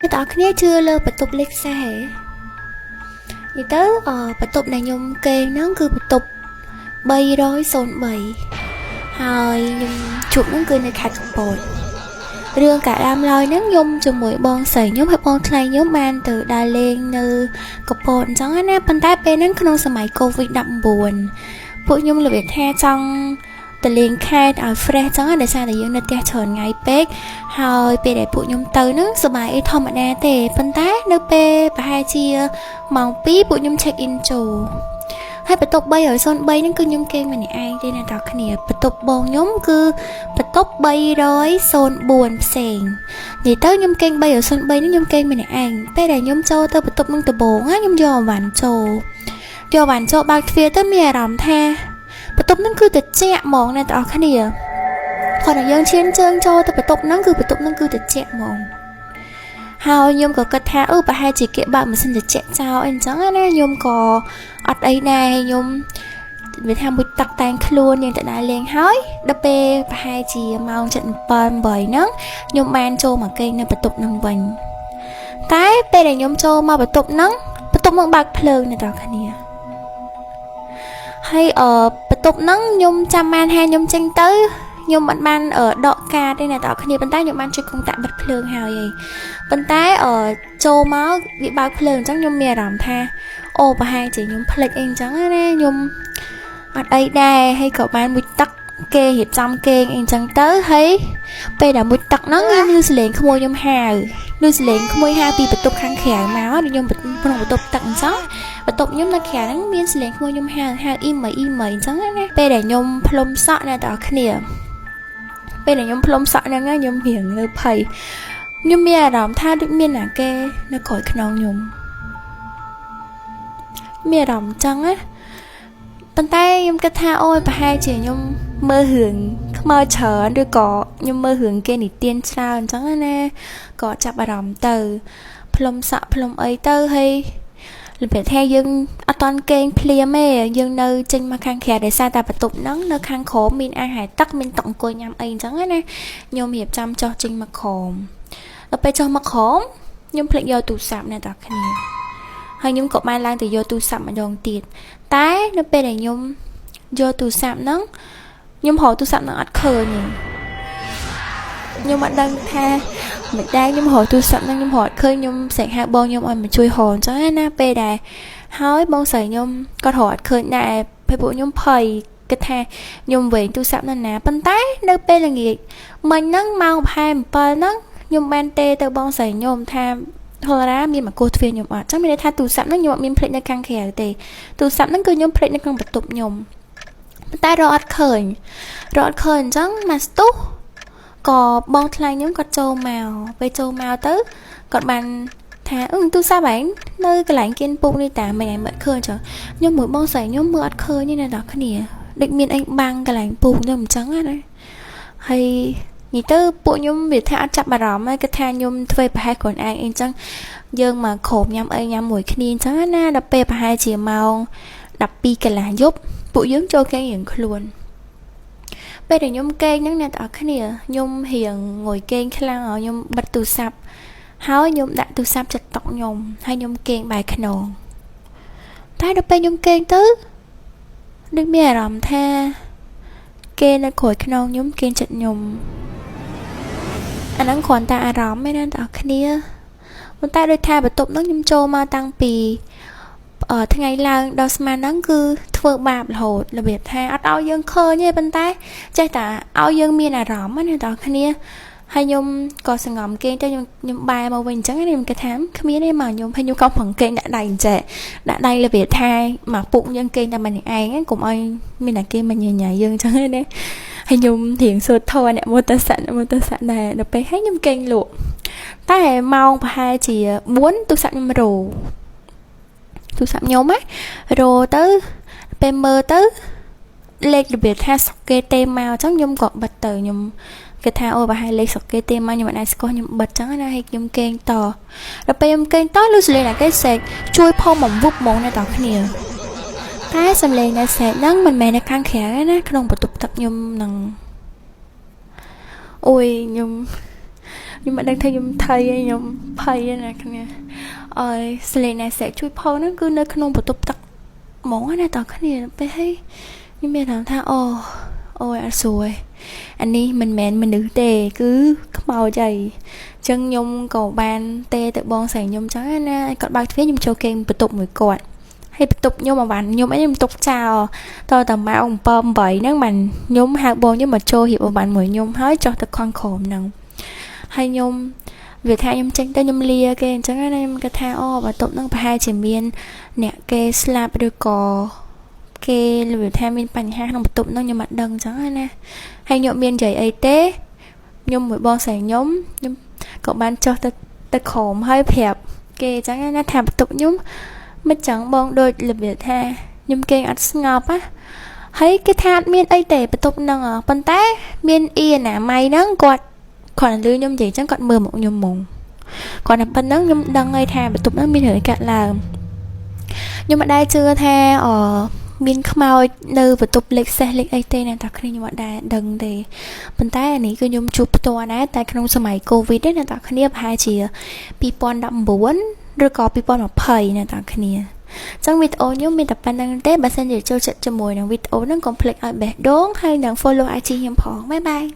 Cái tao kia chưa lơ bật tục lịch xa hả vậy tớ bật tục này nhung kê nó cứ bật tục bay rồi xôn bầyហើយខ្ញុំជួបនឹងគឺនៅខេត្តកំពតរឿងកាដើមឡើយហ្នឹងខ្ញុំជាមួយបងស្រីខ្ញុំហើយបងថ្លៃខ្ញុំបានទៅដើរលេងនៅកំពតអញ្ចឹងណាប៉ុន្តែពេលហ្នឹងក្នុងសម័យ COVID-19 ពួកខ្ញុំរបៀបថាចង់ទៅលេងខេត្តឲ្យ fresh អញ្ចឹងដោយសារតែយើងនៅផ្ទះច្រើនថ្ងៃពេកហើយពេលដែលពួកខ្ញុំទៅហ្នឹងសប្បាយធម្មតាទេប៉ុន្តែនៅពេលប្រហែលជាម៉ោង2ពួកខ្ញុំ check in ចូលហើយបន្ទប់303ហ្នឹងគឺខ្ញុំគេងម្នាក់ឯងទេអ្នកនរគ្នាបន្ទប់បងខ្ញុំគឺបន្ទប់304ផ្សេងនិយាយទៅខ្ញុំគេង303ហ្នឹងខ្ញុំគេងម្នាក់ឯងពេលដែលខ្ញុំចូលទៅបន្ទប់នឹងដំបូងខ្ញុំយកអវ៉ាន់ចូលបើកទ្វារទៅមានអារម្មណ៍ថាបន្ទប់ហ្នឹងគឺត្រជាក់ហ្មងអ្នកនរគ្នាគាត់ឲ្យយើងឈានជើងចូលទៅបន្ទប់ហ្នឹងគឺបន្ទប់ហ្នឹងគឺត្រជាក់ហ្មងហើយខ្ញុំក៏គិតថាប្រហែលជាគេបើកម៉ាស៊ីនត្រជាក់ចោលអីអញ្ចឹងណាខ្ញុំក៏អត់អីដែរខ្ញុំវាថាមួយទឹកតែងខ្លួនយើងទៅដើរលេងហើយដល់ពេលប្រហែលជាម៉ោង 7:08 ហ្នឹងខ្ញុំបានចូលមកគេងនៅបន្ទប់ហ្នឹងវិញតែពេលដែលខ្ញុំចូលមកបន្ទប់ហ្នឹងបើកភ្លើងអ្នកនរគ្នាហើយបន្ទប់ហ្នឹងខ្ញុំចាំបានថាខ្ញុំចេញទៅខ្ញុំមិនបានដកកាទេអ្នកនរគ្នាប៉ុន្តែខ្ញុំបានជួយកុងតាក់បិទភ្លើងហើយឯងប៉ុន្តែចូលមកវាបើកភ្លើងអញ្ចឹងខ្ញុំមានអារម្មណ៍ថាប្រហែលជាខ្ញុំភ្លេចអីអញ្ចឹងណាខ្ញុំអត់អីដែរហើយក៏បានមួយទឹកគេរៀបចំគេងអីអញ្ចឹងទៅហើយពេលដែលមួយទឹកហ្នឹងខ្ញុំឮសលេងក្មួយខ្ញុំហាវឮសលេងក្មួយហាវពីបន្ទប់ខាងក្រៅមកខ្ញុំក្នុងបន្ទប់ទឹកអញ្ចឹងបន្ទប់ខ្ញុំនៅក្រៅហ្នឹងមានសលេងក្មួយខ្ញុំហាវអ៊ីមីអញ្ចឹងណាពេលដែលខ្ញុំផ្លុំសក់អ្នកនរគ្នាពេលដែលខ្ញុំផ្លុំសក់ហ្នឹងខ្ញុំរៀងលើភ័យខ្ញុំមានអារម្មណ៍ថាដូចមានណាគេនៅក្រោយខ្នងខ្ញុំមានអារម្មណ៍ចឹងណាប៉ុន្តែខ្ញុំគិតថាប្រហែលជាខ្ញុំមើលរឿងខ្មោចច្រើនឬក៏ខ្ញុំមើលរឿងគេនិទានច្រើនអញ្ចឹងណាក៏ចាប់អារម្មណ៍ទៅផ្លុំសក់ផ្លុំអីទៅហើយរបៀបថាយើងអត់តន់គេងភ្លាមទេយើងនៅចេញមកខាងក្រៅដោយសារតែបន្ទប់ហ្នឹងនៅខាងក្រោមមានអាហារទឹកមានតុអង្គុយញ៉ាំអីអញ្ចឹងណាខ្ញុំរៀបចំចុះចេញមកក្រោមដល់ពេលចុះមកក្រោមខ្ញុំភ្លេចយកទូរស័ព្ទអ្នកនរគ្នាហើយខ្ញុំក៏បានឡើងទៅយកទូរស័ព្ទម្ដងទៀតតែនៅពេលដែលខ្ញុំយកទូរស័ព្ទហ្នឹងខ្ញុំរកទូរស័ព្ទហ្នឹងអត់ឃើញទេខ្ញុំអត់ដឹងថាមិនដែរខ្ញុំរកទូរស័ព្ទហ្នឹងខ្ញុំរកអត់ឃើញខ្ញុំស្រែកហៅបងខ្ញុំឲ្យមកជួយរកអញ្ចឹងណាពេលដែលហើយបងស្រីខ្ញុំក៏រកអត់ឃើញដែរពេលពួកខ្ញុំភ័យគិតថាខ្ញុំវែងទូរស័ព្ទនៅណាប៉ុន្តែនៅពេលល្ងាចមិញហ្នឹងម៉ោងប្រហែល 7ហ្នឹងខ្ញុំបានទេទៅបងស្រីខ្ញុំថាហូរ៉ាមានមកគោះទ្វារខ្ញុំអត់ចឹងមានន័យថាទូរស័ព្ទហ្នឹងខ្ញុំអត់មានភ្លេចនៅខាងក្រៅទេទូរស័ព្ទហ្នឹងគឺខ្ញុំភ្លេចនៅក្នុងបន្ទប់ខ្ញុំប៉ុន្តែរកអត់ឃើញអញ្ចឹងមកស្ទុះក៏បងថ្លៃខ្ញុំគាត់ចូលមកពេលចូលមកទៅគាត់បានថាទូរស័ព្ទឯងនៅកន្លែងគៀនពូកនេះតាមិនឯងមិនឃើញចឹងខ្ញុំមួយបងស្រីខ្ញុំមើលអត់ឃើញទេអ្នកនរគ្នាដូចមានអីបាំងកន្លែងពូកខ្ញុំអញ្ចឹងណាហើយនិយាយទៅពួកខ្ញុំវាថាអត់ចាប់អារម្មណ៍ហើយគាត់ថាខ្ញុំធ្វើប្រហែលខ្លួនឯងអីអញ្ចឹងយើងមកក្រោមញ៉ាំអីញ៉ាំមួយគ្នាអញ្ចឹងណាដល់ពេលប្រហែលជាម៉ោង 12 កន្លះយប់ពួកយើងចូលគេងរៀងខ្លួនពេលដែលខ្ញុំគេងហ្នឹងអ្នកនរគ្នាខ្ញុំរៀងងុយគេងខ្លាំងខ្ញុំបិទទូរស័ព្ទហើយខ្ញុំដាក់ទូរស័ព្ទចិត្តតុកខ្ញុំហើយខ្ញុំគេងបែរខ្នងតែដល់ពេលខ្ញុំគេងទៅដូចមានអារម្មណ៍ថាគេនៅក្រោយខ្នងខ្ញុំគេចិត្តខ្ញុំអាហ្នឹងគ្រាន់តែអារម្មណ៍ឯណាអ្នកនរគ្នាប៉ុន្តែដូចថាបន្ទប់ហ្នឹងខ្ញុំចូលមកតាំងពីថ្ងៃឡើងដល់ស្មានហ្នឹងគឺធ្វើបាបរហូតរបៀបថាអត់ឲ្យយើងឃើញទេប៉ុន្តែចេះតែឲ្យយើងមានអារម្មណ៍ណាអ្នកនរគ្នាហើយខ្ញុំក៏សង្ងំគេងទៅខ្ញុំបែរមកវិញអញ្ចឹងខ្ញុំគិតថាគ្មានទេមកខ្ញុំហើយខ្ញុំក៏ប្រឹងគេងដាក់ដៃអញ្ចេះដាក់ដៃរបៀបថាមកពុកយើងគេងតែម្នាក់ឯងកុំឲ្យមានតែគេមកញញ៉ៃយើងអញ្ចឹងទេណាហើយខ្ញុំរៀងសូត្រធម៌អ្នកមោទសៈដែរដល់ពេលហើយខ្ញុំគេងលក់តែម៉ោងប្រហែលជា 4ទូរស័ព្ទខ្ញុំរោទូរស័ព្ទខ្ញុំរោទៅពេលមើលទៅលេខរបៀបថាសុកគេទេមកអញ្ចឹងខ្ញុំក៏បិទទៅខ្ញុំគេថាប្រហែលលេខសុកគេទេមកខ្ញុំមិនអាចស្គាល់ខ្ញុំបិទអញ្ចឹងណាហើយខ្ញុំគេងតដល់ពេលខ្ញុំគេងតលឺសលេងណាគេសេកជួយផុសមកវុបហ្មងអ្នកទាំងគ្នាតែសំឡេងនៃសេកហ្នឹងមិនមែននៅខាងក្រៅទេណាក្នុងបន្ទប់ទឹកខ្ញុំនឹងខ្ញុំ nhưng mà đang thấy nhung thầy nhung thầy nè kia ơi Selena sẽ chui phao nó cứ nơi khung bộ tục tắc món này tao cái này bé thấy nhưng mà làm tha ôi anh xui anh đi mình nữ tề cứ màu dày chân nhung cầu ban tê tự bon sành nhung trắng anh còn bao phía nhung châu kênh bộ tục mùi cọt hay tục nhung mà bạn nhung ấy nhung tục chào tôi tầm mà ông bom vậy nếu mà nhung hạt bò nhưng mà trôi hiệp bạn mùi nhung hết cho tôi con khổm nằng hay nhung việc thay nhung tranh tay nhung lia kê chẳng anh em cái tha và tục năng hai chỉ miên nè kê slap được cò kê việc thay miên bánh ha không tục năng nhưng mà đằng chẳng anh hay nhộn miên dày ấy tế nhung mùi bò sành nhung cậu bạn cho tôi khổm hơi phẹp kê chẳng anh thèm tục nhung mới chẳng bọn đôi là việc tha nhưng kênh ăn ngọt á thấy cái tha miên ấy tệ bà tục nâng ở bên té miên yên nè mày nâng quạt còn lưu nhung gì chẳng còn mưa một nhung mùng còn là bên nâng nhung đăng ấy tha bà tục nâng miên hỡi cả là nhưng mà đây chưa tha ở miên không mau nơi bà tục lịch xe lịch ấy tê này thật khi nhưng mà đây đừng thì bên té này cứ nhung chụp toa ná tại trong sơ mày covid đấy nè thật khi nếp hai chỉ pipon đậm bốn rồi có people mà phơi nè tao kia trong video nhớ mình tập ban đăng tết bà xem để cho trận cho mùi nàng video nó complete ở bể đốn hay nàng follow IG hiểm phỏ bye bye